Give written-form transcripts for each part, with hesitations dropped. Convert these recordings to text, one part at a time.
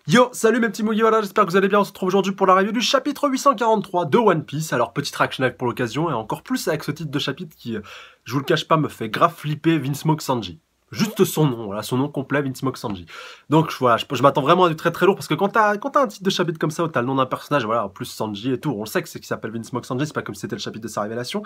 Yo, salut mes petits Mugiwara, j'espère que vous allez bien. On se retrouve aujourd'hui pour la review du chapitre 843 de One Piece. Alors, petite reaction live pour l'occasion, et encore plus avec ce titre de chapitre qui, je vous le cache pas, me fait grave flipper Vince Smoke Sanji. Juste son nom, voilà, son nom complet, Vince Smoke Sanji. Donc voilà, je m'attends vraiment à du très très lourd, parce que quand t'as un titre de chapitre comme ça, où t'as le nom d'un personnage, voilà, en plus Sanji et tout, on le sait que c'est qu'il s'appelle Vince Smoke Sanji, c'est pas comme si c'était le chapitre de sa révélation.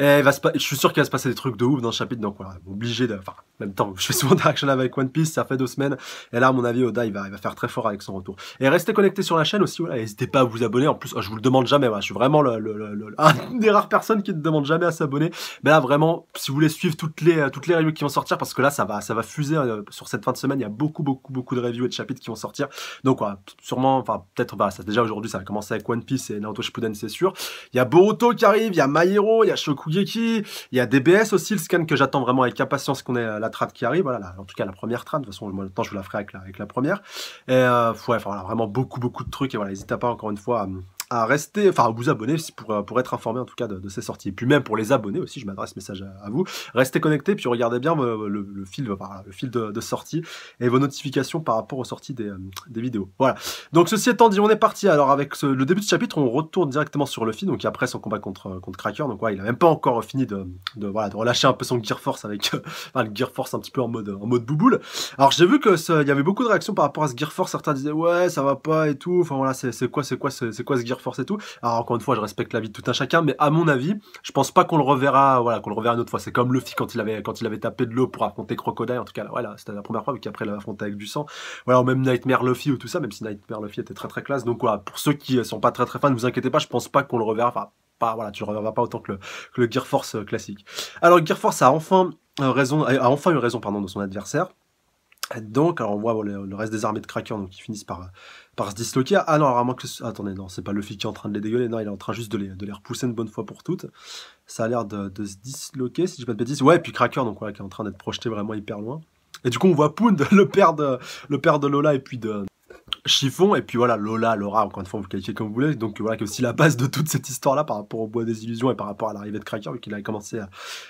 Et je suis sûr qu'il va se passer des trucs de ouf dans le chapitre, donc voilà, obligé de... Enfin, en même temps, je fais souvent des reactions avec One Piece, ça fait 2 semaines, et là, à mon avis, Oda, il va faire très fort avec son retour. Et restez connectés sur la chaîne aussi, voilà, n'hésitez pas à vous abonner, en plus, je vous le demande jamais, voilà, je suis vraiment un des rares personnes qui ne demande jamais à s'abonner, mais là, vraiment, si vous voulez suivre toutes les reviews qui vont sortir, parce que là, ça va fuser, sur cette fin de semaine, il y a beaucoup de reviews et de chapitres qui vont sortir, donc voilà, sûrement, enfin, peut-être, bah, ça, déjà aujourd'hui, ça va commencer avec One Piece et Naruto Shippuden, c'est sûr. Il y a Boruto qui arrive, il y a My Hero, il y a Shokugeki, il y a DBS aussi, le scan que j'attends vraiment avec impatience qu'on ait la trad qui arrive, voilà, en tout cas la première trad, de toute façon, moi, le temps, je vous la ferai avec la première. Et ouais, enfin, voilà, vraiment beaucoup de trucs, et voilà, n'hésitez pas encore une fois à rester, enfin à vous abonner pour être informé en tout cas de ces sorties. Et puis même pour les abonnés aussi, je m'adresse message à vous. Restez connectés, puis regardez bien le fil, enfin, le fil de sortie et vos notifications par rapport aux sorties des vidéos. Voilà. Donc ceci étant dit, on est parti. Alors avec le début de chapitre, on retourne directement sur Luffy, donc après son combat contre Cracker. Donc ouais, il a même pas encore fini de relâcher un peu son Gear Force avec enfin, le Gear Force un petit peu en mode bouboule. Alors j'ai vu que il y avait beaucoup de réactions par rapport à ce Gear Force. Certains disaient ouais ça va pas et tout. Enfin voilà, c'est quoi ce Gear Force et tout. Alors encore une fois, je respecte l'avis de tout un chacun, mais à mon avis, je pense pas qu'on le reverra, voilà, qu'on le reverra une autre fois. C'est comme Luffy quand il avait tapé de l'eau pour affronter Crocodile. En tout cas, là, voilà, c'était la première fois, vu qu'après il avait affronté avec du sang. Voilà, ou même Nightmare Luffy ou tout ça, même si Nightmare Luffy était très classe. Donc voilà, pour ceux qui sont pas très fans, ne vous inquiétez pas, je pense pas qu'on le reverra. Enfin, pas, voilà, tu le reverras pas autant que le Gear Force classique. Alors Gear Force a enfin eu raison, pardon, de son adversaire. Donc, alors on voit le reste des armées de Cracker donc qui finissent par se disloquer. Ah non, alors à moins que attendez, non, c'est pas Luffy qui est en train de les dégueuler, non, il est en train juste de les repousser une bonne fois pour toutes. Ça a l'air de se disloquer, si je dis pas de bêtises. Ouais, et puis Cracker, donc voilà, qui est en train d'être projeté vraiment hyper loin. Et du coup, on voit Pound, le père de Lola et puis de Chiffon, et puis voilà, Laura, encore une fois, vous le qualifiez comme vous voulez, donc voilà, qui est aussi la base de toute cette histoire-là par rapport au bois des illusions et par rapport à l'arrivée de Cracker, vu qu'il a commencé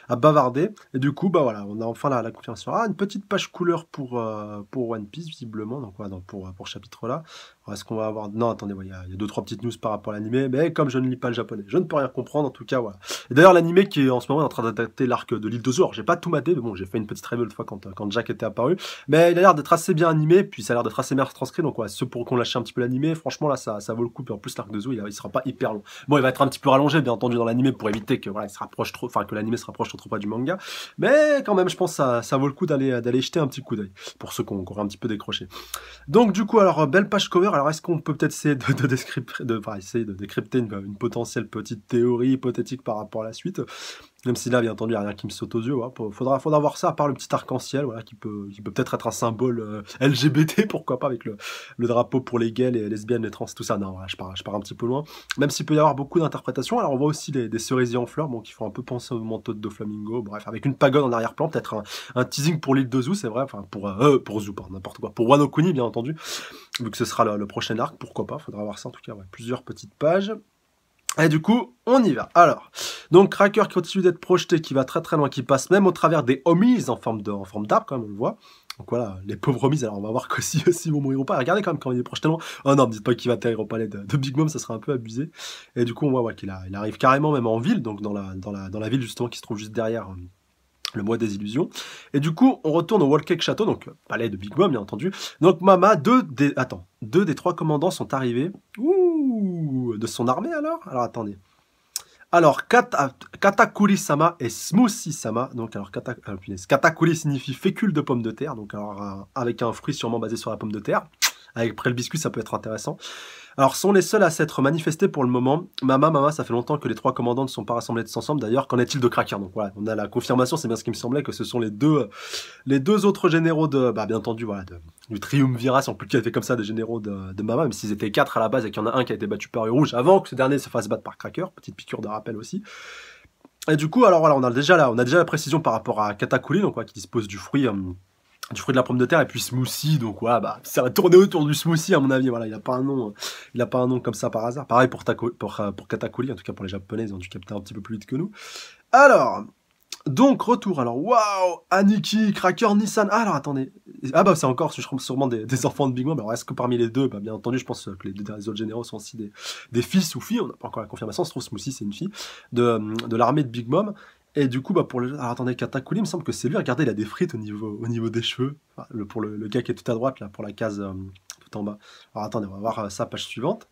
à bavarder. Et du coup, bah voilà, on a enfin la confirmation. Ah, une petite page couleur pour One Piece, visiblement, donc voilà, pour ce chapitre-là. Est-ce qu'on va avoir... Non, attendez, il y a 2-3 petites news par rapport à l'animé, mais comme je ne lis pas le japonais, je ne peux rien comprendre, en tout cas, voilà. Et d'ailleurs, l'animé qui est en ce moment en train d'adapter l'arc de l'île de Zou, alors j'ai pas tout maté, mais bon, j'ai fait une petite review l'autre fois quand Jack était apparu, mais il a l'air d'être assez bien animé, puis ça a l'air d'être assez bien retranscrit, donc ouais, ceux pour qu'on lâche un petit peu l'animé, franchement là ça vaut le coup, et en plus l'arc de Zou il sera pas hyper long. Bon, il va être un petit peu rallongé bien entendu dans l'animé pour éviter que voilà, il se rapproche trop, enfin que l'animé se rapproche trop pas du manga, mais quand même je pense que ça vaut le coup d'aller jeter un petit coup d'œil pour ceux qui ont un petit peu décroché. Donc du coup alors belle page cover, alors est-ce qu'on peut peut-être essayer essayer de décrypter une potentielle petite théorie hypothétique par rapport à la suite? Même si là, bien entendu, il n'y a rien qui me saute aux yeux. Voilà. Faudra voir ça, à part le petit arc-en-ciel, voilà, qui peut peut-être être un symbole LGBT, pourquoi pas, avec le drapeau pour les gays, les lesbiennes, les trans, tout ça. Non, voilà, je pars un petit peu loin. Même s'il peut y avoir beaucoup d'interprétations. Alors, on voit aussi des cerisiers en fleurs, bon, qui font un peu penser au manteau de Doflamingo. Bref, avec une pagode en arrière-plan, peut-être un teasing pour l'île de Zou, c'est vrai. Enfin, pour Zou, pardon, n'importe quoi. Pour Wano Kuni, bien entendu. Vu que ce sera le prochain arc, pourquoi pas. Faudra voir ça, en tout cas, ouais, plusieurs petites pages. Et du coup, on y va. Alors, donc Cracker qui continue d'être projeté, qui va très loin, qui passe même au travers des homies en forme d'arbre, comme on le voit. Donc voilà, les pauvres homies, alors on va voir que si ils vont mourir ou pas. Regardez quand même quand il est projeté loin. Oh non, me dites pas qu'il va atterrir au palais de Big Mom, ça serait un peu abusé. Et du coup, on voit ouais, qu'il arrive carrément même en ville, donc dans la ville justement qui se trouve juste derrière le mois des illusions. Et du coup, on retourne au Wall Cake Château, donc palais de Big Mom, bien entendu. Donc Mama, deux des 3 commandants sont arrivés. Ouh, de son armée alors? Alors attendez. Alors, Katakuri-sama et Smoothie-sama. Donc, alors, Katakuri signifie fécule de pomme de terre. Donc, alors, avec un fruit sûrement basé sur la pomme de terre. Après le biscuit, ça peut être intéressant. Alors, sont les seuls à s'être manifestés pour le moment. Mama, ça fait longtemps que les 3 commandants ne sont pas rassemblés tous ensemble. D'ailleurs, qu'en est-il de Cracker? Donc voilà, on a la confirmation, c'est bien ce qui me semblait, que ce sont les deux autres généraux bien entendu, voilà, du Triumvirat, si on peut le qualifier comme ça, des généraux de Mama, même s'ils étaient 4 à la base et qu'il y en a un qui a été battu par Rouge avant que ce dernier se fasse battre par Cracker. Petite piqûre de rappel aussi. Et du coup, alors voilà, on a déjà la précision par rapport à Katakuri, donc qui dispose du fruit de la pomme de terre, et puis Smoothie, donc ouais, bah ça va tourner autour du Smoothie à mon avis, voilà, il a pas un nom comme ça par hasard. Pareil pour Katakuri, en tout cas pour les japonais, ils ont dû capter un petit peu plus vite que nous. Alors, Donc, retour. Alors, waouh, Aniki, Cracker, Nissan. Ah, alors, attendez. Ah, bah, c'est encore sûrement des enfants de Big Mom. Alors, est-ce que parmi les deux, bah, bien entendu, je pense que les deux derniers autres généraux sont aussi des fils ou filles. On n'a pas encore la confirmation. Ça se trouve, Smoothie, c'est une fille de l'armée de Big Mom. Et du coup, bah, pour le. Alors, attendez, Katakuri, il me semble que c'est lui. Regardez, il a des frites au niveau des cheveux. Enfin, pour le gars qui est tout à droite, là, pour la case tout en bas. Alors, attendez, on va voir ça, page suivante.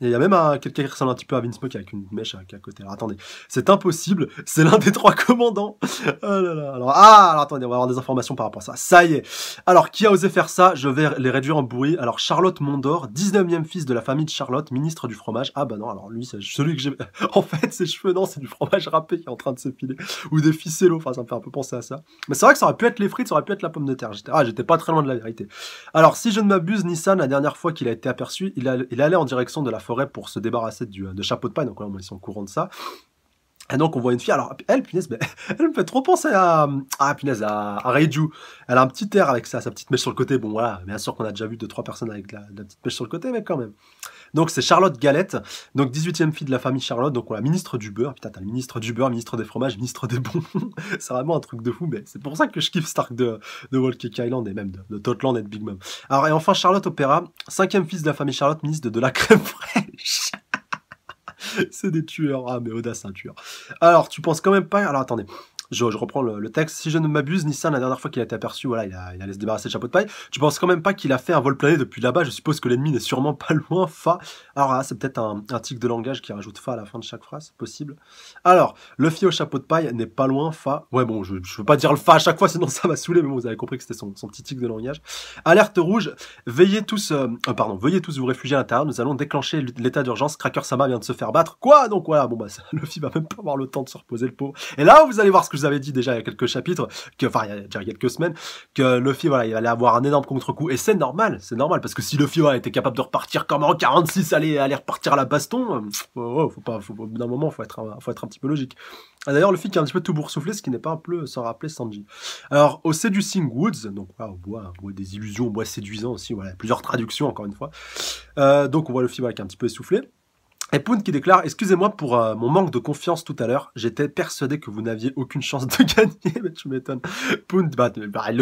Et il y a même quelqu'un qui ressemble un petit peu à Vince Smoke avec une mèche qui est à côté. Alors attendez, c'est impossible, c'est l'un des trois commandants. Oh là là. Alors attendez, on va avoir des informations par rapport à ça. Ça y est. Alors, qui a osé faire ça? Je vais les réduire en bruit. Alors, Charlotte Mondor, 19e fils de la famille de Charlotte, ministre du fromage. Ah bah non, alors lui, c'est celui que j'ai... En fait, ses cheveux, non, c'est du fromage râpé qui est en train de s'épiler. Ou des ficellos, enfin, ça me fait un peu penser à ça. Mais c'est vrai que ça aurait pu être les frites, ça aurait pu être la pomme de terre. J'étais pas très loin de la vérité. Alors, si je ne m'abuse, Nissan, la dernière fois qu'il a été aperçu, il allait en direction de la forêt pour se débarrasser de chapeau de paille, donc ils sont au courant de ça. Et donc on voit une fille, alors elle, punaise, mais, elle me fait trop penser à Reiju. Elle a un petit air avec sa petite mèche sur le côté, bon voilà, bien sûr qu'on a déjà vu 2-3 personnes avec la petite mèche sur le côté, mais quand même. Donc c'est Charlotte Galette, donc 18e fille de la famille Charlotte, donc voilà, ministre du beurre, putain t'as le ministre du beurre, ministre des fromages, ministre des bonbons, c'est vraiment un truc de fou, mais c'est pour ça que je kiffe Stark de Wall Cake Island et même de Totland et de Big Mom. Alors et enfin Charlotte Opera, 5e fils de la famille Charlotte, ministre de la crème fraîche. C'est des tueurs. Ah, mais audace, un tueur. Alors, tu penses quand même pas... Alors, attendez. Je reprends le texte. Si je ne m'abuse, Nissan, la dernière fois qu'il a été aperçu, voilà, il allait se débarrasser de chapeau de paille. Tu penses quand même pas qu'il a fait un vol plané depuis là-bas? Je suppose que l'ennemi n'est sûrement pas loin. Fa. Alors là, c'est peut-être un tic de langage qui rajoute fa à la fin de chaque phrase. C'est possible. Alors, le fi au chapeau de paille n'est pas loin. Fa. Ouais, bon, je veux pas dire le fa à chaque fois, sinon ça va saouler, mais bon, vous avez compris que c'était son petit tic de langage. Alerte rouge. Veuillez tous vous réfugier à l'intérieur. Nous allons déclencher l'état d'urgence. Cracker Sama vient de se faire battre. Quoi? Donc voilà, bon, bah, le fi va même pas avoir le temps de se reposer, le pauvre. Et là, vous allez voir ce que je vous avais dit déjà il y a quelques chapitres, enfin il y a déjà quelques semaines, que Luffy voilà, il allait avoir un énorme contre-coup, et c'est normal, parce que si Luffy voilà, était capable de repartir comme en 46, aller repartir à la baston, au bout d'un moment, faut être un petit peu logique. D'ailleurs, Luffy qui est un petit peu tout boursouflé, ce qui n'est pas un peu sans rappeler Sanji. Alors, au Seducing Woods, donc voilà, on boit des illusions, on boit séduisant aussi, voilà, plusieurs traductions encore une fois. Donc on voit Luffy voilà, qui est un petit peu essoufflé. Et Pound qui déclare « Excusez-moi pour mon manque de confiance tout à l'heure, j'étais persuadé que vous n'aviez aucune chance de gagner. » Mais tu m'étonnes. Pound,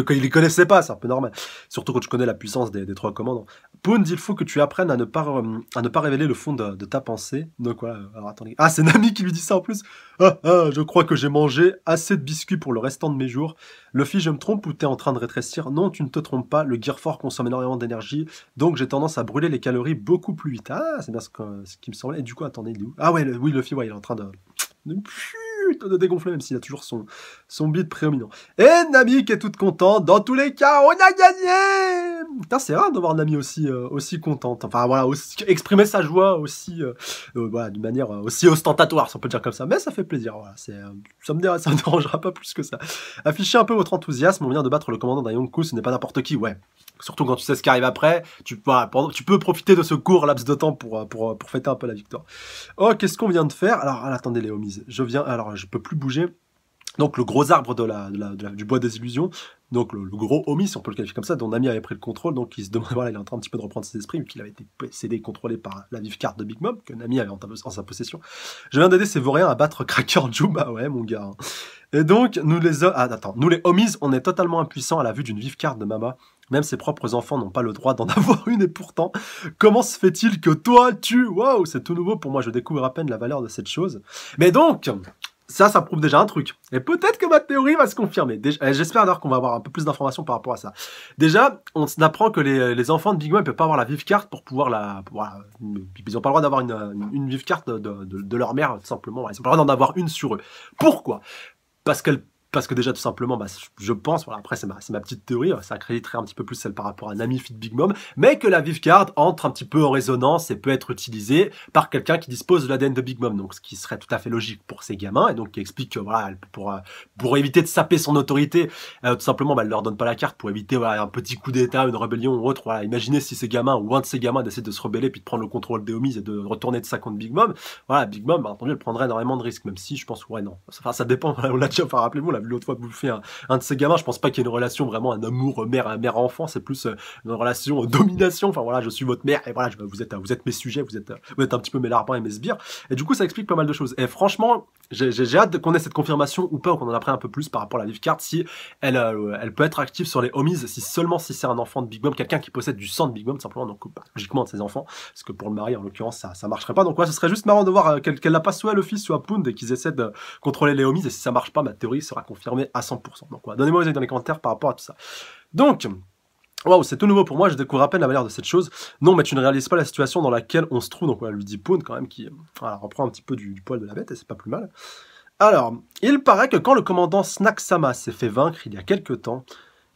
il les connaissait pas, c'est un peu normal. Surtout quand tu connais la puissance des trois commandants. Pound, il faut que tu apprennes à ne pas révéler le fond de ta pensée. Donc voilà, alors attendez. Ah, c'est Nami qui lui dit ça en plus. Je crois que j'ai mangé assez de biscuits pour le restant de mes jours. Luffy, je me trompe ou t'es en train de rétrécir? Non, tu ne te trompes pas, le Gear 4 consomme énormément d'énergie, donc j'ai tendance à brûler les calories beaucoup plus vite. Ah, c'est bien ce qui me semblait. Et du coup, attendez, il est où? Ah ouais, oui, Luffy, ouais, il est en train de dégonfler, même s'il a toujours son bide prédominant. Et Nami qui est toute contente. Dans tous les cas, on a gagné! Putain, c'est rare d'avoir Nami aussi contente. Enfin, voilà, exprimer sa joie aussi, voilà, d'une manière aussi ostentatoire, si on peut dire comme ça. Mais ça fait plaisir, voilà. Ça me dérangera pas plus que ça. Affichez un peu votre enthousiasme. On vient de battre le commandant d'un Yonkou, ce n'est pas n'importe qui, ouais. Surtout quand tu sais ce qui arrive après, tu peux profiter de ce court laps de temps pour fêter un peu la victoire. Oh, qu'est-ce qu'on vient de faire? Alors, attendez les homies, je peux plus bouger. Donc le gros arbre du bois des illusions, donc le gros Omi, si on peut le qualifier comme ça, dont Nami avait pris le contrôle, donc il se demande, voilà, il est en train un petit peu de reprendre ses esprits, vu qu'il avait été possédé et contrôlé par la vive carte de Big Mom, que Nami avait en sa possession. Je viens d'aider ces vauriens à battre Cracker Juba, ouais mon gars. Et donc, nous les homies, on est totalement impuissants à la vue d'une vive carte de Mama. Même ses propres enfants n'ont pas le droit d'en avoir une, et pourtant, comment se fait-il que toi, waouh, c'est tout nouveau pour moi, je découvre à peine la valeur de cette chose. Mais donc, ça prouve déjà un truc. Et peut-être que ma théorie va se confirmer. J'espère d'ailleurs qu'on va avoir un peu plus d'informations par rapport à ça. Déjà, on apprend que les enfants de Big Mom ne peuvent pas avoir la vive carte pour pouvoir ils n'ont pas le droit d'avoir une vive carte de leur mère, tout simplement. Ils n'ont pas le droit d'en avoir une sur eux. Pourquoi? Parce que déjà, tout simplement, je pense, voilà, après c'est ma petite théorie, ça accréditerait un petit peu plus celle par rapport à Nami Fit Big Mom, mais que la Vive Card entre un petit peu en résonance et peut être utilisée par quelqu'un qui dispose de l'ADN de Big Mom, donc ce qui serait tout à fait logique pour ces gamins, et donc qui explique que voilà, pour éviter de saper son autorité, tout simplement, elle leur donne pas la carte pour éviter voilà, un petit coup d'état, une rébellion ou autre. Voilà, imaginez si ces gamins ou un de ces gamins décide de se rebeller puis de prendre le contrôle des homies et de retourner de ça contre Big Mom. Voilà, Big Mom, entendu, elle prendrait énormément de risques, même si je pense ouais non. Enfin, ça dépend. On l'a déjà, rappelez-vous, vu l'autre fois bouffer un de ses gamins. Je pense pas qu'il y ait une relation vraiment, un amour mère-enfant, c'est plus une relation domination. Enfin voilà, je suis votre mère et voilà, vous êtes mes sujets, vous êtes un petit peu mes larbins et mes sbires. Et du coup, ça explique pas mal de choses. Et franchement, j'ai hâte qu'on ait cette confirmation ou pas, ou qu'on en apprenne un peu plus par rapport à la live card, si elle peut être active sur les homies, seulement si c'est un enfant de Big Mom, quelqu'un qui possède du sang de Big Mom, simplement, donc bah, logiquement de ses enfants, parce que pour le mari, en l'occurrence, ça marcherait pas. Donc ouais, ce serait juste marrant de voir qu'elle n'a pas soit le fils, soit Pound, et qu'ils essaient de contrôler les homies, et si ça marche pas, ma théorie sera confirmée à 100%. Donc ouais, donnez-moi vos avis dans les commentaires par rapport à tout ça. Donc, waouh, c'est tout nouveau pour moi, je découvre à peine la valeur de cette chose. Non, mais tu ne réalises pas la situation dans laquelle on se trouve. Donc, voilà, lui dit Pound quand même, qui voilà, reprend un petit peu du poil de la bête, et c'est pas plus mal. Alors, il paraît que quand le commandant Snack-sama s'est fait vaincre il y a quelques temps,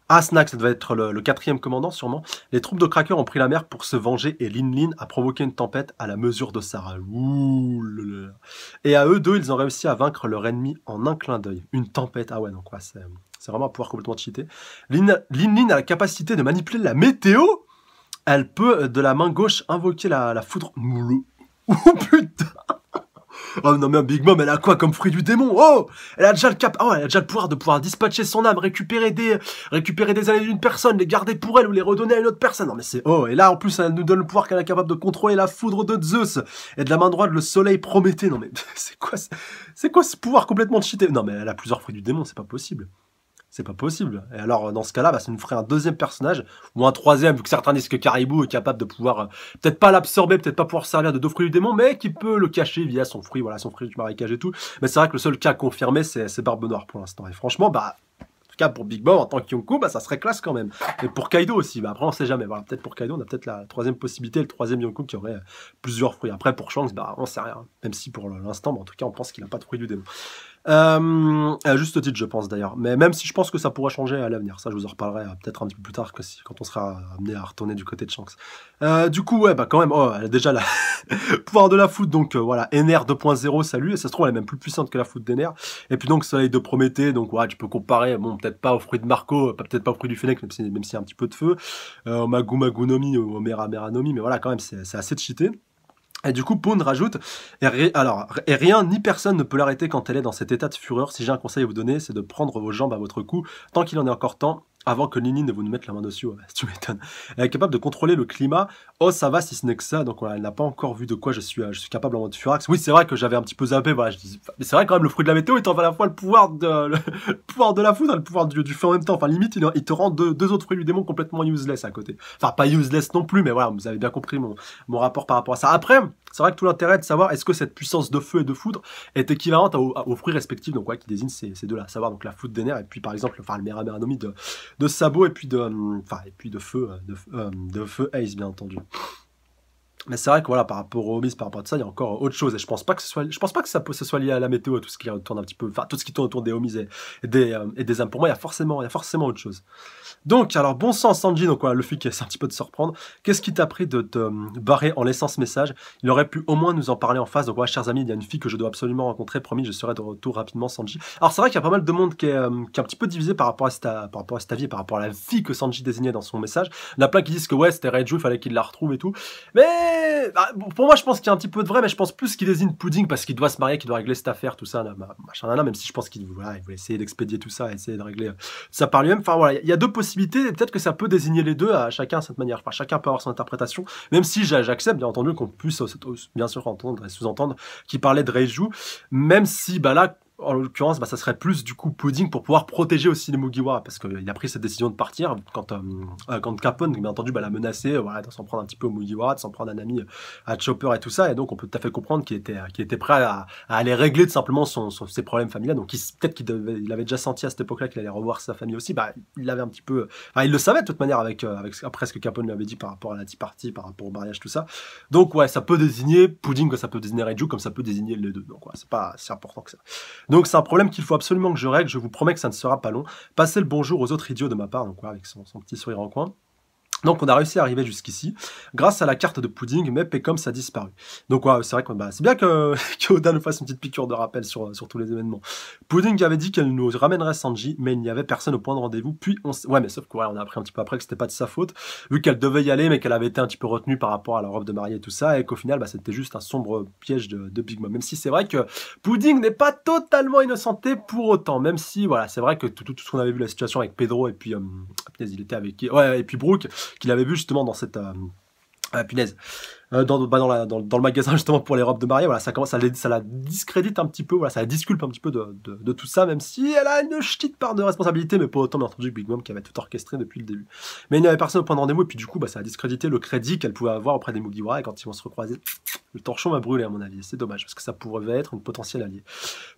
ah, Snack, ça devait être le quatrième commandant sûrement, les troupes de Cracker ont pris la mer pour se venger et Lin Lin a provoqué une tempête à la mesure de Sarah. Ouh là là. Et à eux deux, ils ont réussi à vaincre leur ennemi en un clin d'œil. Une tempête, ah ouais, donc ouais, c'est vraiment un pouvoir complètement cheaté. Lin Lin a la capacité de manipuler la météo. Elle peut, de la main gauche, invoquer la foudre. Oh putain! Oh non mais Big Mom, elle a quoi comme fruit du démon? Oh, elle a déjà le pouvoir de pouvoir dispatcher son âme, récupérer des années d'une personne, les garder pour elle ou les redonner à une autre personne. Non mais c'est et là en plus elle nous donne le pouvoir qu'elle est capable de contrôler la foudre de Zeus et de la main droite le soleil Prométhée. Non mais c'est quoi ce pouvoir complètement cheaté? Non mais elle a plusieurs fruits du démon, c'est pas possible. C'est pas possible. Et alors, dans ce cas-là, bah, ça nous ferait un deuxième personnage, ou un troisième, vu que certains disent que Caribou est capable de pouvoir, peut-être pas l'absorber, peut-être pas pouvoir servir de deux fruits du démon, mais qui peut le cacher via son fruit, voilà, son fruit du marécage et tout. Mais c'est vrai que le seul cas confirmé, c'est Barbe Noire pour l'instant. Et franchement, bah, en tout cas, pour Big Mom, en tant que Yonko, bah, ça serait classe quand même. Et pour Kaido aussi, bah, après, on sait jamais. Voilà, peut-être pour Kaido, on a peut-être la troisième possibilité, le troisième Yonko qui aurait plusieurs fruits. Après, pour Shanks, bah, on sait rien. Même si pour l'instant, bah, en tout cas, on pense qu'il n'a pas de fruit du démon. À juste titre, je pense d'ailleurs. Mais même si je pense que ça pourrait changer à l'avenir. Ça, je vous en reparlerai peut-être un petit peu plus tard quand on sera amené à retourner du côté de Shanks. Du coup, ouais, bah quand même, elle a déjà la pouvoir de la foudre. Donc voilà, Ener 2.0, salut. Et ça se trouve, elle est même plus puissante que la foudre d'Ener. Et puis donc, Soleil de Prométhée. Donc ouais, tu peux comparer, bon, peut-être pas au fruit de Marco, peut-être pas au fruit du Fennec, même s'il y a un petit peu de feu. Au Magu Magu Nomi, au Mera Mera Nomi. Mais voilà, quand même, c'est assez cheaté. Et du coup, Pound rajoute, et rien ni personne ne peut l'arrêter quand elle est dans cet état de fureur. Si j'ai un conseil à vous donner, c'est de prendre vos jambes à votre cou, tant qu'il en est encore temps, avant que Nini ne vous mette la main dessus. Ouais, tu m'étonnes. Elle est capable de contrôler le climat. Oh, ça va si ce n'est que ça. Donc voilà, elle n'a pas encore vu de quoi je suis capable en mode Furax. Oui, c'est vrai que j'avais un petit peu zappé. Voilà, mais c'est vrai quand même, le fruit de la météo, il t'en va à la fois le pouvoir de la foudre, le pouvoir du feu en même temps. Enfin, limite, il te rend deux autres fruits du démon complètement useless à côté. Enfin, pas useless non plus, mais voilà, vous avez bien compris mon rapport par rapport à ça. Après, c'est vrai que tout l'intérêt de savoir est-ce que cette puissance de feu et de foudre est équivalente aux fruits respectifs, donc ouais, qui désignent ces deux-là, à savoir donc la foudre d'Ener et puis par exemple, le Mera Meranomi de Sabo et puis de feu Ace bien entendu. Mais c'est vrai que voilà, par rapport aux mises, par rapport à ça, il y a encore autre chose. Et je pense pas que ce soit lié à la météo, tout ce qui tourne un petit peu, enfin tout ce qui tourne autour des homies et des âmes. Pour moi, il y a forcément autre chose. Donc, alors bon sang Sanji, donc voilà, Luffy qui essaie un petit peu de se reprendre. Qu'est-ce qui t'a pris de te barrer en laissant ce message? Il aurait pu au moins nous en parler en face. Donc voilà, chers amis, il y a une fille que je dois absolument rencontrer. Promis, je serai de retour rapidement, Sanji. Alors c'est vrai qu'il y a pas mal de monde qui est un petit peu divisé par rapport à cet avis, par rapport à la fille que Sanji désignait dans son message. Il y en a plein qui disent que ouais, c'était Reiju, il fallait qu'il la retrouve et tout. Mais bah, pour moi, je pense qu'il y a un petit peu de vrai, mais je pense plus qu'il désigne Pudding parce qu'il doit se marier, qu'il doit régler cette affaire, tout ça, machin, même si je pense qu'il voulait essayer d'expédier tout ça, essayer de régler ça par lui-même. Enfin voilà, il y a deux possibilités, et peut-être que ça peut désigner les deux à chacun à cette manière. Enfin, chacun peut avoir son interprétation, même si j'accepte bien entendu qu'on puisse bien sûr entendre et sous-entendre qu'il parlait de Reiju, même si bah là, en l'occurrence, bah, ça serait plus du coup Pudding pour pouvoir protéger aussi les Mugiwara, parce qu'il a pris cette décision de partir quand Capone, bien entendu, bah, l'a menacé, voilà, de s'en prendre un petit peu au Mugiwara, de s'en prendre un ami à Chopper et tout ça, et donc on peut tout à fait comprendre qu'il était prêt à aller régler tout simplement ses problèmes familiaux. Donc peut-être qu'il avait déjà senti à cette époque-là qu'il allait revoir sa famille aussi. Bah, il avait un petit peu, enfin, il le savait de toute manière après ce que Capone lui avait dit par rapport à la Tea Party, par rapport au mariage, tout ça. Donc ouais, ça peut désigner Pudding, comme ça peut désigner Reiju, comme ça peut désigner les deux. Donc ouais, c'est pas si important que ça. Donc c'est un problème qu'il faut absolument que je règle, je vous promets que ça ne sera pas long. Passez le bonjour aux autres idiots de ma part, donc voilà, avec son petit sourire en coin. Donc on a réussi à arriver jusqu'ici grâce à la carte de Pudding, mais Peckham a disparu. Donc ouais, c'est vrai que c'est bien que Oda nous fasse une petite piqûre de rappel sur tous les événements. Pudding avait dit qu'elle nous ramènerait Sanji, mais il n'y avait personne au point de rendez-vous. Puis ouais, mais sauf que ouais, on a appris un petit peu après que c'était pas de sa faute, vu qu'elle devait y aller, mais qu'elle avait été un petit peu retenue par rapport à la robe de mariée et tout ça, et qu'au final c'était juste un sombre piège de Big Mom. Même si c'est vrai que Pudding n'est pas totalement innocenté pour autant, même si voilà, c'est vrai que tout ce qu'on avait vu la situation avec Pedro et puis il était avec ouais, et puis Brooke, qu'il avait vu justement dans cette punaise dans le magasin justement pour les robes de mariée, voilà, ça commence ça la discrédite un petit peu, voilà, ça la disculpe un petit peu de tout ça, même si elle a une petite part de responsabilité, mais pas autant bien entendu que Big Mom qui avait tout orchestré depuis le début. Mais il n'y avait personne au point de rendez-vous, et puis du coup ça a discrédité le crédit qu'elle pouvait avoir auprès des Mugiwara, et quand ils vont se recroiser, le torchon va brûler à mon avis, c'est dommage parce que ça pourrait être une potentielle alliée.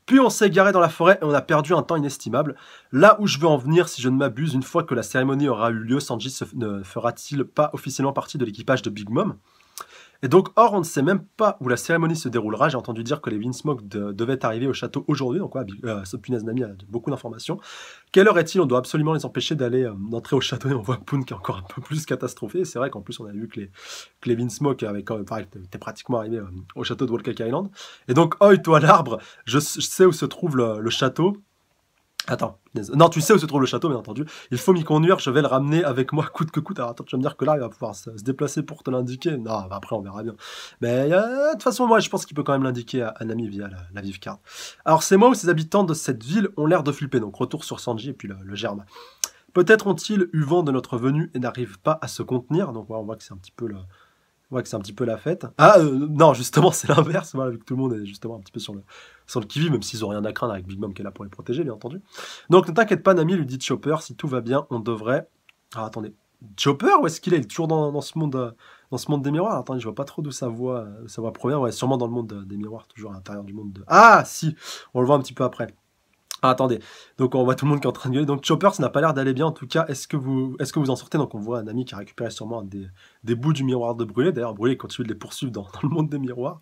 Puis on s'est égaré dans la forêt et on a perdu un temps inestimable. Là où je veux en venir, si je ne m'abuse, une fois que la cérémonie aura eu lieu, Sanji ne fera-t-il pas officiellement partie de l'équipage de Big Mom? Et donc, or, on ne sait même pas où la cérémonie se déroulera. J'ai entendu dire que les Vinsmoke devaient arriver au château aujourd'hui. Donc, cette punaise Nami a beaucoup d'informations. Quelle heure est-il? On doit absolument les empêcher d'entrer au château. Et on voit Poon qui est encore un peu plus catastrophé. Et c'est vrai qu'en plus, on a vu que les Vinsmoke étaient pratiquement arrivés au château de Whole Cake Island. Et donc, Oi, toi l'arbre, je sais où se trouve le château. Attends, non, tu sais où se trouve le château, bien entendu. Il faut m'y conduire, je vais le ramener avec moi coûte que coûte. Alors attends, tu vas me dire que là, il va pouvoir se déplacer pour te l'indiquer. Non, bah, après, on verra bien. Mais de toute façon, moi, je pense qu'il peut quand même l'indiquer à Nami via la vive carte. Alors, ces mots où ces habitants de cette ville ont l'air de flipper. Donc, retour sur Sanji et puis le germe. Peut-être ont-ils eu vent de notre venue et n'arrivent pas à se contenir. Donc, ouais, on voit que c'est un petit peu la fête. Non, justement, c'est l'inverse, voilà, vu que tout le monde est justement un petit peu sur le qui-vive, même s'ils ont rien à craindre avec Big Mom qui est là pour les protéger, bien entendu. Donc, ne t'inquiète pas, Nami, lui dit Chopper, si tout va bien, on devrait... Ah, attendez. Chopper, où est-ce qu'il est? Il est toujours dans ce monde des miroirs. Attendez, je vois pas trop d'où sa voix provient. Ouais, sûrement dans le monde des miroirs, toujours à l'intérieur du monde de... Ah, si, on le voit un petit peu après. Ah, attendez, donc on voit tout le monde qui est en train de gueuler. Donc Chopper, ça n'a pas l'air d'aller bien. En tout cas, est-ce que vous en sortez? Donc on voit un ami qui a récupéré sûrement des bouts du miroir de Brûlé. D'ailleurs, Brûlé continue de les poursuivre dans le monde des miroirs.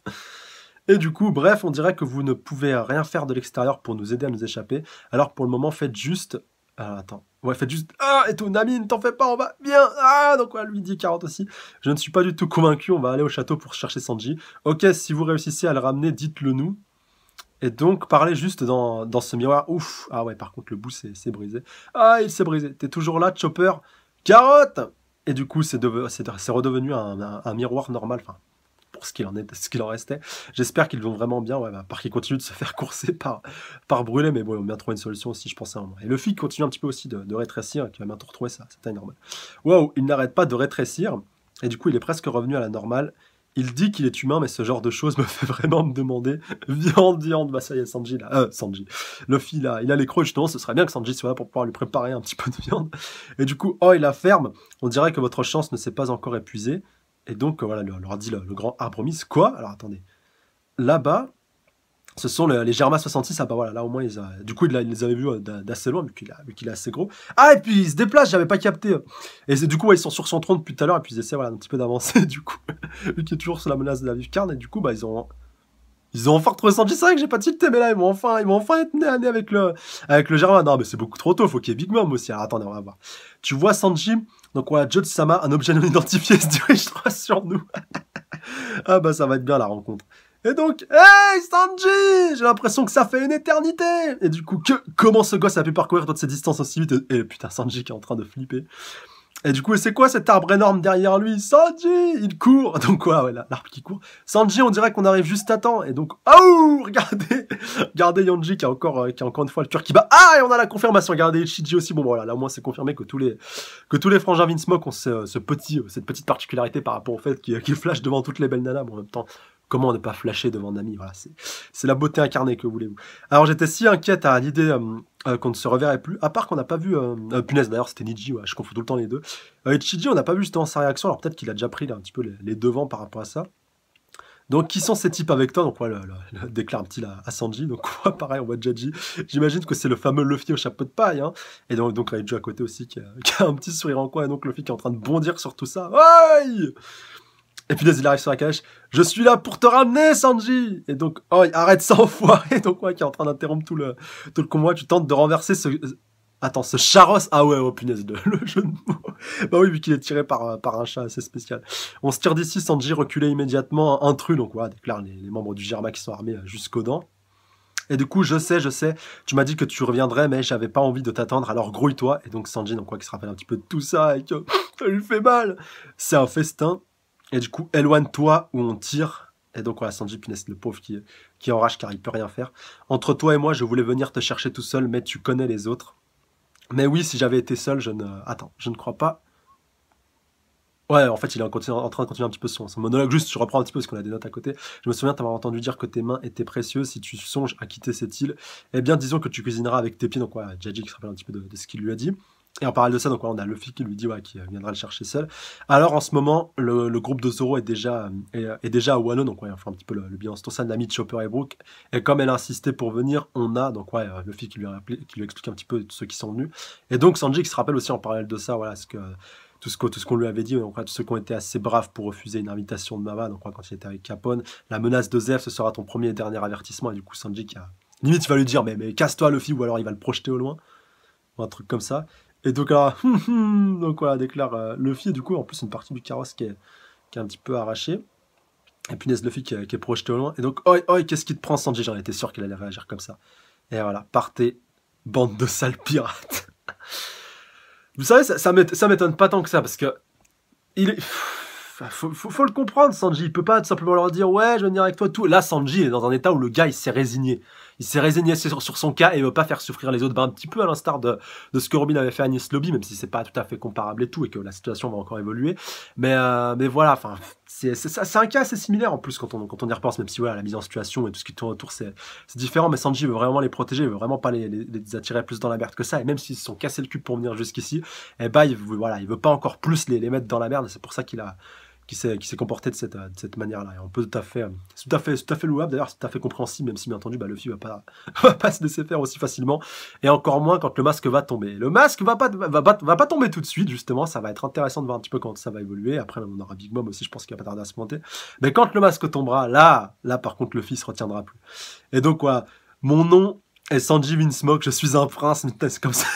Et du coup, bref, on dirait que vous ne pouvez rien faire de l'extérieur pour nous aider à nous échapper. Alors pour le moment, faites juste... attends. Ouais, faites juste... Ah, et tout, Nami, ne t'en fais pas, on va bien. Ah, donc ouais, lui dit 40 aussi. Je ne suis pas du tout convaincu, on va aller au château pour chercher Sanji. Ok, si vous réussissez à le ramener, dites-le nous. Et donc, parlez juste dans ce miroir. Ouf. Ah ouais, par contre, le bout s'est brisé. Ah, il s'est brisé. T'es toujours là, Chopper? Carotte! Et du coup, c'est redevenu un miroir normal. Enfin, pour ce qu'il en restait. J'espère qu'ils vont vraiment bien. Ouais, par qu'ils continuent de se faire courser par Brûlé. Mais bon, ils vont bien trouver une solution aussi, je pense à un moment. Et Luffy continue un petit peu aussi de rétrécir. Qui va bientôt retrouver ça. C'était normal. Waouh, il n'arrête pas de rétrécir. Et du coup, il est presque revenu à la normale. Il dit qu'il est humain, mais ce genre de choses me fait vraiment me demander. Viande, bah ça y est, Sanji, là. Sanji. Luffy, là, il a les crocs, justement, ce serait bien que Sanji soit là pour pouvoir lui préparer un petit peu de viande. Et du coup, il la ferme. On dirait que votre chance ne s'est pas encore épuisée. Et donc, voilà, leur dit le grand arbre Miss. Quoi? Alors, attendez. Là-bas, ce sont les Germa 66. Ah bah voilà, là au moins, du coup, il les avait vus d'assez loin, vu qu'il est assez gros. Ah, et puis il se déplace, j'avais pas capté. Et du coup, ils sont sur son trône depuis tout à l'heure, et puis ils essaient un petit peu d'avancer, du coup. Vu qu'il est toujours sous la menace de la vive carne, et du coup, ils ont enfin retrouvé Sanji. C'est vrai que j'ai pas tilté, mais là, ils vont enfin être nez à nez avec le Germa. Non, mais c'est beaucoup trop tôt, faut qu'il y ait Big Mom aussi. Alors attendez, on va voir. Tu vois Sanji, donc voilà, Jotsu-sama, un objet non identifié, se dirige droit sur nous. Ah bah ça va être bien la rencontre. Et donc, hey Sanji, j'ai l'impression que ça fait une éternité. Et du coup, comment ce gosse a pu parcourir toutes ces distances aussi vite? Et putain, Sanji qui est en train de flipper. Et du coup, c'est quoi cet arbre énorme derrière lui? Sanji, il court. Donc ouais, l'arbre qui court. Sanji, on dirait qu'on arrive juste à temps. Et donc, oh, regardez Yonji qui a encore une fois le cœur qui bat. Ah, et on a la confirmation. Regardez Ichiji aussi. Bon, voilà, là au moins c'est confirmé que tous les frangins Vinsmoke ont cette petite particularité par rapport au fait qu'ils flashent devant toutes les belles nanas. Bon, en même temps, comment ne pas flasher devant Nami? Voilà, c'est la beauté incarnée, que voulez-vous. Alors j'étais si inquiète à l'idée qu'on ne se reverrait plus, à part qu'on n'a pas vu... punaise, d'ailleurs c'était Niji, ouais, je confonds tout le temps les deux. Ichiji, on n'a pas vu justement sa réaction, alors peut-être qu'il a déjà pris un petit peu les devants par rapport à ça. Donc qui sont ces types avec toi? Donc ouais, déclare-t-il à Sanji. Donc ouais, pareil, on voit Jaji. J'imagine que c'est le fameux Luffy au chapeau de paille. Hein. Et donc Raiju à côté aussi qui a un petit sourire en coin, et donc Luffy qui est en train de bondir sur tout ça. Ouais. Et puis il arrive sur la calèche. Je suis là pour te ramener, Sanji. Et donc, arrête ça, enfoiré. Donc, qui est en train d'interrompre tout le convoi. Tu tentes de renverser Attends, ce Charos. Ah ouais, oh punaise, le jeu de mots. Bah oui, vu qu'il est tiré par un chat assez spécial. On se tire d'ici, Sanji reculait immédiatement. Intrus, donc voilà, déclare les membres du Germa qui sont armés jusqu'aux dents. Et du coup, je sais, tu m'as dit que tu reviendrais, mais j'avais pas envie de t'attendre, alors grouille-toi. Et donc Sanji, donc quoi, qui se rappelle un petit peu de tout ça, et que ça lui fait mal. C'est un festin. Et du coup, éloigne-toi où on tire. Et donc voilà, Sanji, punaise, le pauvre qui enrage car il peut rien faire. Entre toi et moi, je voulais venir te chercher tout seul, mais tu connais les autres. Mais oui, si j'avais été seul, je ne... Attends, je ne crois pas. Ouais, en fait, il est en train de continuer un petit peu son monologue. Juste, je reprends un petit peu parce qu'on a des notes à côté. Je me souviens t'avoir entendu dire que tes mains étaient précieuses. Si tu songes à quitter cette île, eh bien, disons que tu cuisineras avec tes pieds. Donc, ouais, Jaji qui se rappelle un petit peu de ce qu'il lui a dit. Et en parallèle de ça, donc, ouais, on a Luffy qui lui dit ouais, qu'il viendra le chercher seul. Alors, en ce moment, le groupe de Zoro est déjà à Wano. Donc, ouais, on fait un petit peu le bilan. C'est ça, Nami, Chopper et Brook. Et comme elle a insisté pour venir, on a, donc, ouais, Luffy qui lui a rappelé, qui lui explique un petit peu ceux qui sont venus. Et donc, Sanji qui se rappelle aussi en parallèle de ça, voilà, tout ce qu'on lui avait dit, donc, tous ceux qui ont été assez braves pour refuser une invitation de Mama, donc quand il était avec Capone, la menace de Zef, ce sera ton premier et dernier avertissement, et du coup Sanji qui a... Limite il va lui dire, mais casse-toi Luffy, ou alors il va le projeter au loin, ou un truc comme ça. Et donc alors, donc voilà, déclare Luffy, et du coup en plus une partie du carrosse qui est un petit peu arrachée. Et punaise Luffy qui est projeté au loin, et donc, oi, qu'est-ce qui te prend Sanji? J'en étais sûr qu'il allait réagir comme ça. Et voilà, partez, bande de sales pirates. Vous savez, ça m'étonne pas tant que ça, parce que il est... Faut le comprendre, Sanji. Il peut pas tout simplement leur dire ouais, je vais venir avec toi, tout. Là, Sanji est dans un état où le gars, il s'est résigné. Il s'est résigné sur son cas et il veut pas faire souffrir les autres. Ben, un petit peu à l'instar de ce que Robin avait fait à Nice Lobby, même si c'est pas tout à fait comparable et tout, et que la situation va encore évoluer. Mais voilà, enfin, c'est un cas assez similaire en plus quand on y repense, même si voilà, la mise en situation et tout ce qui tourne autour, c'est différent. Mais Sanji veut vraiment les protéger, il veut vraiment pas les attirer plus dans la merde que ça. Et même s'ils se sont cassés le cul pour venir jusqu'ici, eh ben, il veut pas encore plus les mettre dans la merde. C'est pour ça qui s'est comporté de cette manière-là. Et on peut c'est tout à fait louable, d'ailleurs, c'est tout à fait compréhensible, même si bien entendu, bah, Luffy va pas se laisser faire aussi facilement, et encore moins quand le masque va tomber. Le masque va pas tomber tout de suite, justement, ça va être intéressant de voir un petit peu comment ça va évoluer. Après, on aura Big Mom aussi, je pense qu'il va pas tarder à se monter. Mais quand le masque tombera, là, par contre, Luffy se retiendra plus. Et donc, voilà, mon nom est Sanji Vinsmoke, je suis un prince, c'est comme ça,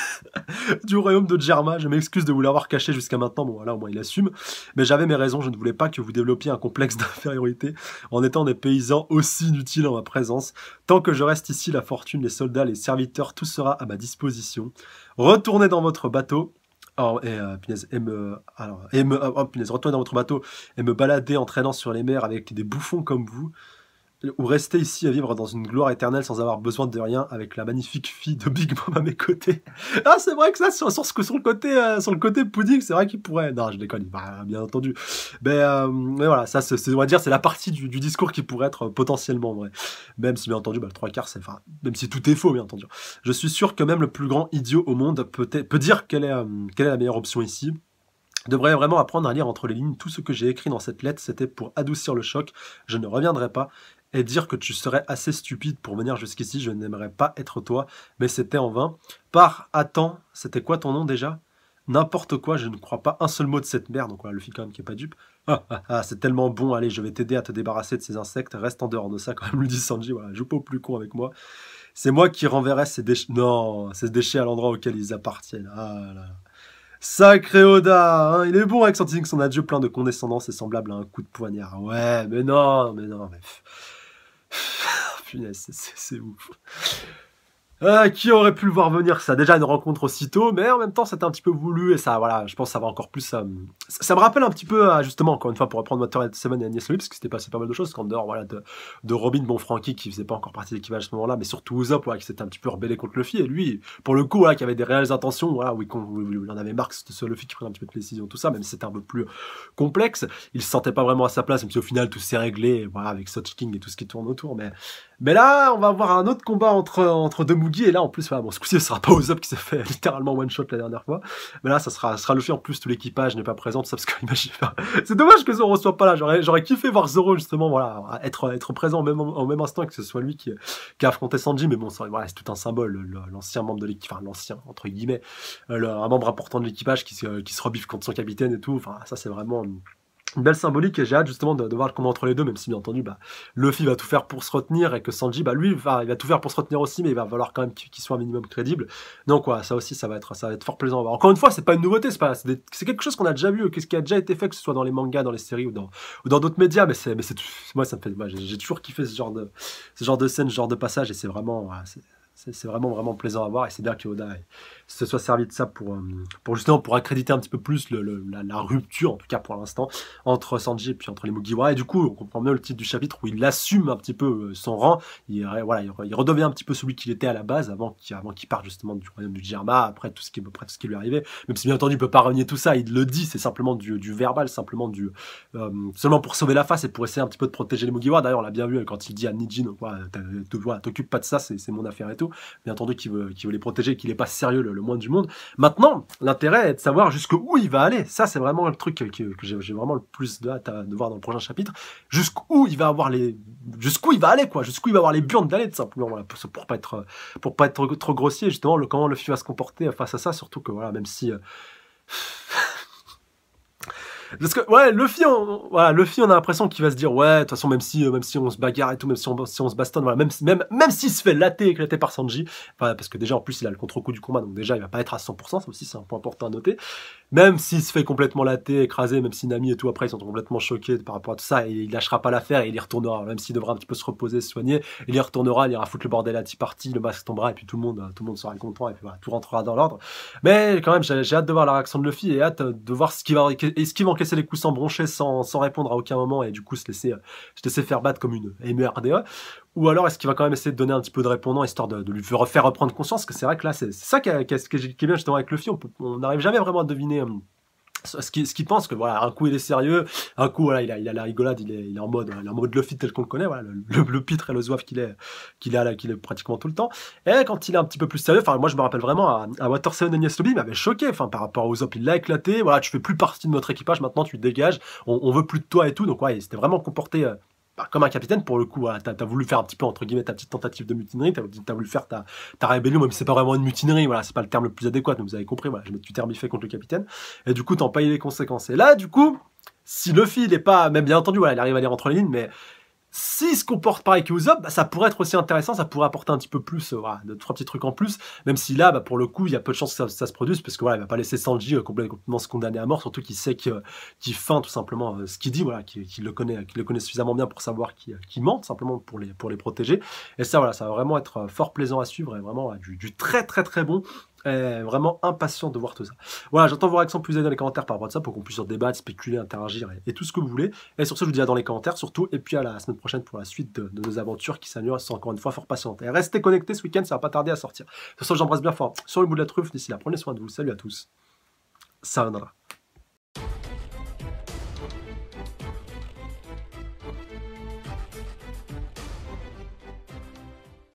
du royaume de Germa. Je m'excuse de vous l'avoir caché jusqu'à maintenant, bon voilà, au moins il assume. Mais j'avais mes raisons, je ne voulais pas que vous développiez un complexe d'infériorité en étant des paysans aussi inutiles en ma présence. Tant que je reste ici, la fortune, les soldats, les serviteurs, tout sera à ma disposition. Retournez dans votre bateau. Oh, retournez dans votre bateau et me balader en traînant sur les mers avec des bouffons comme vous. Ou rester ici à vivre dans une gloire éternelle sans avoir besoin de rien avec la magnifique fille de Big Mom à mes côtés. Ah, c'est vrai que ça, sur le côté pudding, c'est vrai qu'il pourrait... Non, je déconne, bah, bien entendu. Mais voilà, ça, on va dire, c'est la partie du discours qui pourrait être potentiellement vrai. Même si, bien entendu, bah, le 3/4, enfin, même si tout est faux, bien entendu. Je suis sûr que même le plus grand idiot au monde peut dire quelle est la meilleure option ici. Devrais vraiment apprendre à lire entre les lignes. Tout ce que j'ai écrit dans cette lettre, c'était pour adoucir le choc. Je ne reviendrai pas. Et dire que tu serais assez stupide pour venir jusqu'ici, je n'aimerais pas être toi, mais c'était en vain. Attends, c'était quoi ton nom déjà? N'importe quoi, je ne crois pas un seul mot de cette merde, donc voilà, Luffy quand même qui est pas dupe. C'est tellement bon, allez, je vais t'aider à te débarrasser de ces insectes, reste en dehors de ça, quand même, lui dit Sanji, voilà, joue pas au plus con avec moi. C'est moi qui renverrai ces déchets, non, ces déchets à l'endroit auquel ils appartiennent, ah là là. Sacré Oda, hein, il est bon avec son adieu plein de condescendance et semblable à un coup de poignard. Ouais, mais non, mais... Punaise, c'est ouf. Qui aurait pu le voir venir? Ça, déjà une rencontre aussitôt, mais en même temps c'était un petit peu voulu et ça, voilà, je pense que ça va encore plus. Ça me rappelle un petit peu, justement, encore une fois, pour reprendre Water 7 et Agnès Lobby, parce que c'était passé pas mal de choses, qu'en dehors, voilà, de Robin, bon, Frankie, qui faisait pas encore partie de l'équipage à ce moment-là, mais surtout Usopp, ouais, qui s'était un petit peu rebellé contre Luffy, et lui, pour le coup, voilà, qui avait des réelles intentions, voilà, où il en avait marre que c'était ce Luffy qui prenait un petit peu de décision, tout ça, même si c'était un peu plus complexe, il se sentait pas vraiment à sa place, même si au final tout s'est réglé, voilà, avec Soch King et tout ce qui tourne autour, mais là, on va avoir un autre combat entre deux Mugi, et là, en plus, voilà, bon, ce coup-ci, ce sera pas Usopp qui s'est fait littéralement one-shot la dernière fois, mais là, ça sera Luffy, en plus, tout l'équipage n'est pas présent, tout ça, parce que, imagine, c'est dommage que Zoro soit pas là, j'aurais kiffé voir Zoro, justement, voilà, être présent au même instant, que ce soit lui qui a affronté Sanji, mais bon, voilà, c'est tout un symbole, l'ancien membre de l'équipe, enfin, l'ancien, entre guillemets, un membre important de l'équipage qui se rebiffe contre son capitaine et tout, enfin, ça, c'est vraiment... une belle symbolique et j'ai hâte justement de voir comment entre les deux, même si bien entendu bah, Luffy va tout faire pour se retenir et que Sanji bah lui il va tout faire pour se retenir aussi, mais il va falloir quand même qu'il soit un minimum crédible. Donc ouais, ça aussi ça va être fort plaisant à voir. Encore une fois, c'est pas une nouveauté, c'est quelque chose qu'on a déjà vu, qu'est-ce qui a déjà été fait, que ce soit dans les mangas, dans les séries ou dans d'autres médias, moi ça me fait, moi j'ai toujours kiffé ce genre de scène, ce genre de passage et c'est vraiment ouais, c'est vraiment plaisant à voir et c'est bien que Oda se soit servi de ça pour justement pour accréditer un petit peu plus la rupture, en tout cas pour l'instant, entre Sanji et puis entre les Mugiwara. Et du coup, on comprend bien le titre du chapitre où il assume un petit peu son rang. Voilà, il redevient un petit peu celui qu'il était à la base avant qu'il parte justement du royaume du Jirama, après tout ce qui lui arrivait. Même si bien entendu, il peut pas renier tout ça, il le dit, c'est simplement du verbal, simplement seulement pour sauver la face et pour essayer un petit peu de protéger les Mugiwara. D'ailleurs, on l'a bien vu quand il dit à Nijin, t'occupes pas de ça, c'est mon affaire et tout. Bien entendu qu'il veut les protéger, qu'il est pas sérieux le moins du monde. Maintenant, l'intérêt est de savoir jusqu'où il va aller. Ça, c'est vraiment le truc que j'ai vraiment le plus de hâte de voir dans le prochain chapitre. Jusqu'où il va aller, quoi. Jusqu'où il va avoir les burnes d'aller, tout simplement, voilà, pour pas être trop grossier, justement, comment le film va se comporter face à ça, surtout que, voilà, même si... Parce que, ouais, Luffy, on a l'impression qu'il va se dire, ouais, de toute façon, même si on se bagarre et tout, même si on se bastonne, voilà, même s'il se fait éclater par Sanji, enfin, parce que déjà, en plus, il a le contre-coup du combat, donc déjà, il va pas être à 100%, ça aussi, c'est un point important à noter. Même s'il se fait complètement latter, écraser, même si Nami et tout, après, ils sont complètement choqués par rapport à tout ça, et il lâchera pas l'affaire, et il y retournera, même s'il devra un petit peu se reposer, se soigner, il y retournera, il ira foutre le bordel à Tea Party, le masque tombera, et puis tout le monde sera content, et puis voilà, tout rentrera dans l'ordre. Mais quand même, j'ai hâte de voir la réaction de Luffy, et hâte de voir est-ce qu'il va encaisser les coups sans broncher, sans répondre à aucun moment, et du coup se laisser faire battre comme une MRDE, ou alors est-ce qu'il va quand même essayer de donner un petit peu de répondant, histoire de lui faire reprendre conscience, que c'est vrai que là, c'est ça qui est bien justement avec Luffy, on n'arrive jamais vraiment à deviner ce qu'il pense, que voilà, un coup il est sérieux, un coup voilà, il a la rigolade, il est en mode Luffy tel qu'on le connaît, voilà, le pitre et le zouave qu'il est pratiquement tout le temps. Et quand il est un petit peu plus sérieux, enfin moi je me rappelle vraiment à Water 7 Enies Lobby, il m'avait choqué, enfin par rapport aux Zop, il l'a éclaté, voilà, tu fais plus partie de notre équipage, maintenant tu te dégages, on veut plus de toi et tout, donc ouais, il s'était vraiment comporté comme un capitaine pour le coup. Voilà, t'as voulu faire un petit peu entre guillemets ta petite tentative de mutinerie, t'as voulu faire ta rébellion, même si c'est pas vraiment une mutinerie, voilà, c'est pas le terme le plus adéquat, mais vous avez compris, voilà, je mets du terme fait contre le capitaine, et du coup t'en payes les conséquences. Et là, du coup, si Luffy il est pas, même bien entendu, voilà, il arrive à lire entre les lignes, mais s'il se comporte pareil qu'Usopp, bah, ça pourrait être aussi intéressant, ça pourrait apporter un petit peu plus, voilà, 2-3 petits trucs en plus, même si là, bah, pour le coup, il y a peu de chances que ça se produise, parce que voilà, il va pas laisser Sanji complètement se condamner à mort, surtout qu'il sait qu'il feint tout simplement ce qu'il dit, voilà, qu'il le connaît suffisamment bien pour savoir qu'il ment, simplement pour les protéger. Et ça, voilà, ça va vraiment être fort plaisant à suivre, et vraiment du très très très bon. Vraiment impatient de voir tout ça. Voilà, j'entends vos réactions plus dans les commentaires par rapport à ça pour qu'on puisse en débattre, spéculer, interagir et tout ce que vous voulez. Et sur ce, je vous dis à dans les commentaires surtout. Et puis à la semaine prochaine pour la suite de nos aventures qui s'annulent encore une fois fort patientes. Et restez connectés ce week-end, ça va pas tarder à sortir. De toute façon, j'embrasse bien fort sur le bout de la truffe. D'ici là, prenez soin de vous. Salut à tous. Sayonara.